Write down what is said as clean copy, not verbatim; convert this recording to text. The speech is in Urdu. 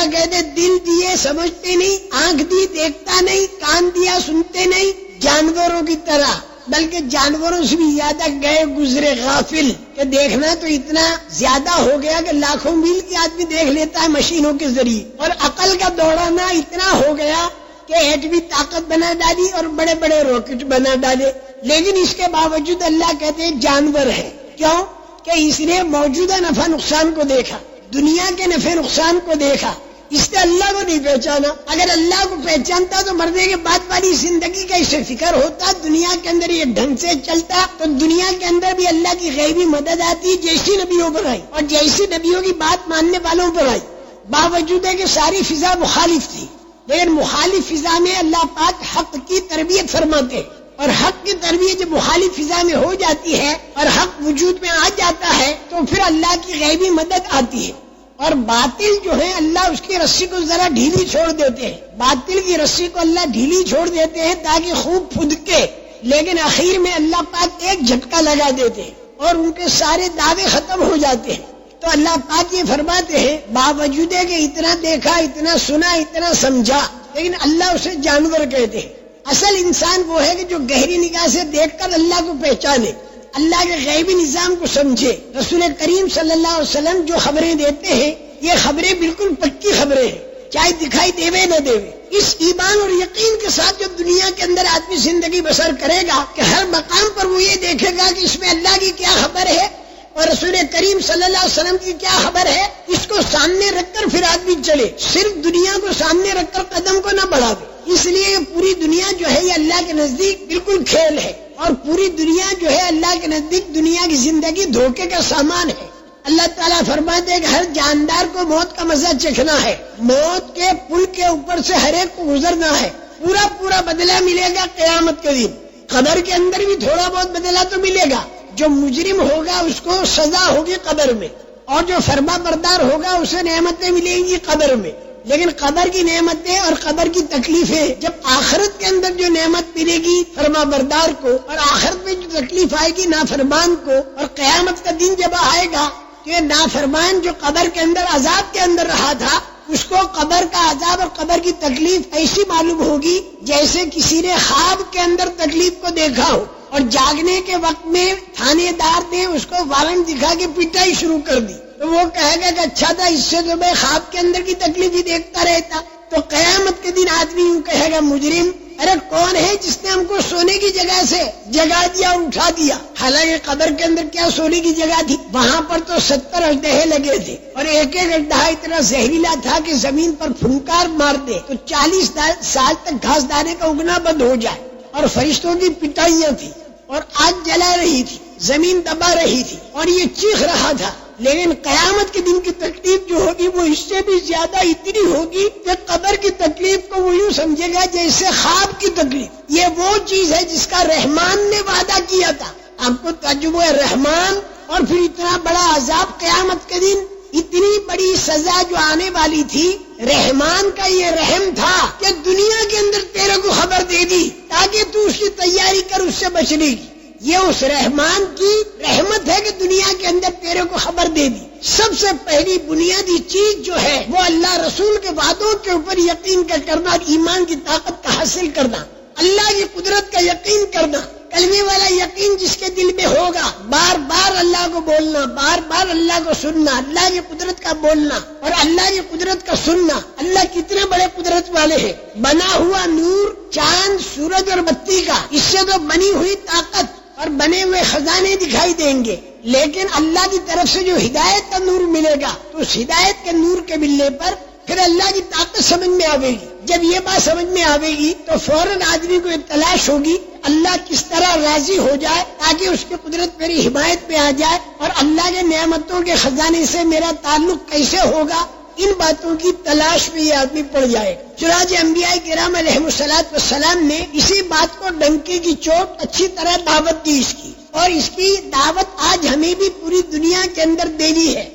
اللہ کہتے دل دیے سمجھتے نہیں، آنکھ دی دیکھتا نہیں، کان دیا سنتے نہیں، جانوروں کی طرح، بلکہ جانوروں سے بھی زیادہ گئے گزرے غافل، کہ دیکھنا تو اتنا زیادہ ہو گیا کہ لاکھوں میل کی آدمی دیکھ لیتا ہے مشینوں کے ذریعے، اور عقل کا دوڑانا اتنا ہو گیا کہ ایٹمی طاقت بنا ڈالی اور بڑے بڑے راکٹ بنا ڈالے، لیکن اس کے باوجود اللہ کہتے ہیں جانور ہے۔ کیوں؟ کہ اس نے موجودہ نفع نقصان کو دیکھا، دنیا کے نفع نقصان کو دیکھا، اس نے اللہ کو نہیں پہچانا۔ اگر اللہ کو پہچانتا تو مرنے کے بعد والی زندگی کا اسے فکر ہوتا، دنیا کے اندر یہ ڈھنگ سے چلتا تو دنیا کے اندر بھی اللہ کی غیبی مدد آتی، جیسی نبیوں پر آئی اور جیسی نبیوں کی بات ماننے والوں پر آئی، باوجود ہے کہ ساری فضا مخالف تھی، لیکن مخالف فضا میں اللہ پاک حق کی تربیت فرماتے، اور حق کی تربیت جب مخالف فضا میں ہو جاتی ہے اور حق وجود میں آ جاتا ہے تو پھر اللہ کی غیبی مدد آتی ہے، اور باطل جو ہے اللہ اس کی رسی کو ذرا ڈھیلی چھوڑ دیتے ہیں، باطل کی رسی کو اللہ ڈھیلی چھوڑ دیتے ہیں تاکہ خوب پھدکے، لیکن آخر میں اللہ پاک ایک جھٹکا لگا دیتے ہیں اور ان کے سارے دعوے ختم ہو جاتے ہیں۔ تو اللہ پاک یہ فرماتے ہیں باوجود ہے کہ اتنا دیکھا، اتنا سنا، اتنا سمجھا، لیکن اللہ اسے جانور کہتے ہیں۔ اصل انسان وہ ہے کہ جو گہری نگاہ سے دیکھ کر اللہ کو پہچانے، اللہ کے غیبی نظام کو سمجھے۔ رسول کریم صلی اللہ علیہ وسلم جو خبریں دیتے ہیں یہ خبریں بالکل پکی خبریں ہیں، چاہے دکھائی دیوے نہ دیوے۔ اس ایمان اور یقین کے ساتھ جو دنیا کے اندر آدمی زندگی بسر کرے گا کہ ہر مقام پر وہ یہ دیکھے گا کہ اس میں اللہ کی کیا خبر ہے اور رسول کریم صلی اللہ علیہ وسلم کی کیا خبر ہے، اس کو سامنے رکھ کر پھر آدمی چلے، صرف دنیا کو سامنے رکھ کر قدم کو نہ بڑھاوے۔ اس لیے پوری دنیا جو ہے یہ اللہ کے نزدیک بالکل کھیل ہے، اور پوری دنیا جو ہے اللہ کے نزدیک دنیا کی زندگی دھوکے کا سامان ہے۔ اللہ تعالیٰ فرماتے ہیں کہ ہر جاندار کو موت کا مزہ چکھنا ہے، موت کے پل کے اوپر سے ہر ایک کو گزرنا ہے، پورا پورا بدلہ ملے گا قیامت کے دن۔ قبر کے اندر بھی تھوڑا بہت بدلہ تو ملے گا، جو مجرم ہوگا اس کو سزا ہوگی قبر میں، اور جو فرما بردار ہوگا اسے نعمتیں ملیں گی قبر میں۔ لیکن قبر کی نعمتیں اور قبر کی تکلیفیں جب آخرت کے اندر جو نعمت ملے گی فرما بردار کو، اور آخرت میں جو تکلیف آئے گی نافرمان کو، اور قیامت کا دن جب آئے گا تو یہ نافرمان جو قبر کے اندر عذاب کے اندر رہا تھا، اس کو قبر کا عذاب اور قبر کی تکلیف ایسی معلوم ہوگی جیسے کسی نے خواب کے اندر تکلیف کو دیکھا ہو، اور جاگنے کے وقت میں تھانے دار نے اس کو وارنٹ دکھا کے پٹائی شروع کر دی، تو وہ کہے گا کہ اچھا تھا اس سے تو میں خواب کے اندر کی تکلیف ہی دیکھتا رہتا۔ تو قیامت کے دن آدمی یوں کہے گا مجرم، ارے کون ہے جس نے ہم کو سونے کی جگہ سے جگا دیا اور اٹھا دیا؟ حالانکہ قبر کے اندر کیا سونے کی جگہ تھی، وہاں پر تو 70 اژدہے لگے تھے، اور ایک ایک اژدہا اتنا زہریلا تھا کہ زمین پر پھنکار مار دے تو 40 سال تک گھاس دانے کا اگنا بند ہو جائے، اور فرشتوں کی پٹائیاں تھی، اور آگ جلا رہی تھی، زمین دبا رہی تھی، اور یہ چیخ رہا تھا۔ لیکن قیامت کے دن کی تکلیف جو ہوگی وہ اس سے بھی زیادہ اتنی ہوگی کہ قبر کی تکلیف کو وہ یوں سمجھے گا جیسے خواب کی تکلیف۔ یہ وہ چیز ہے جس کا رحمان نے وعدہ کیا تھا۔ آپ کو تعجب ہے، رحمان، اور پھر اتنا بڑا عذاب قیامت کے دن، اتنی بڑی سزا جو آنے والی تھی، رحمان کا یہ رحم تھا کہ دنیا کے اندر تیرے کو خبر دے دی تاکہ تو اس کی تیاری کر اس سے بچنے کی۔ یہ اس رحمان کی رحمت ہے کہ دنیا کے اندر تیرے کو خبر دے دی۔ سب سے پہلی بنیادی چیز جو ہے وہ اللہ رسول کے وعدوں کے اوپر یقین کا کرنا، اور ایمان کی طاقت کا حاصل کرنا، اللہ کی قدرت کا یقین کرنا، کلمے والا یقین جس کے دل میں ہوگا، بار بار اللہ کو بولنا، بار بار اللہ کو سننا، اللہ کی قدرت کا بولنا اور اللہ کی قدرت کا سننا۔ اللہ کتنے بڑے قدرت والے ہیں، بنا ہوا نور چاند سورج اور بتی کا، اس سے تو بنی ہوئی طاقت اور بنے ہوئے خزانے دکھائی دیں گے، لیکن اللہ کی طرف سے جو ہدایت کا نور ملے گا تو اس ہدایت کے نور کے ملنے پر پھر اللہ کی طاقت سمجھ میں آئے گی۔ جب یہ بات سمجھ میں آئے گی تو فوراً آدمی کو ایک تلاش ہوگی اللہ کس طرح راضی ہو جائے تاکہ اس کی قدرت میری حمایت میں آ جائے، اور اللہ کے نعمتوں کے خزانے سے میرا تعلق کیسے ہوگا، ان باتوں کی تلاش میں یہ آدمی پڑ جائے گا۔ چنانچہ انبیاء کرام علیہم السلام نے اسی بات کو ڈنکے کی چوٹ اچھی طرح دعوت دی اس کی، اور اس کی دعوت آج ہمیں بھی پوری دنیا کے اندر دینی ہے۔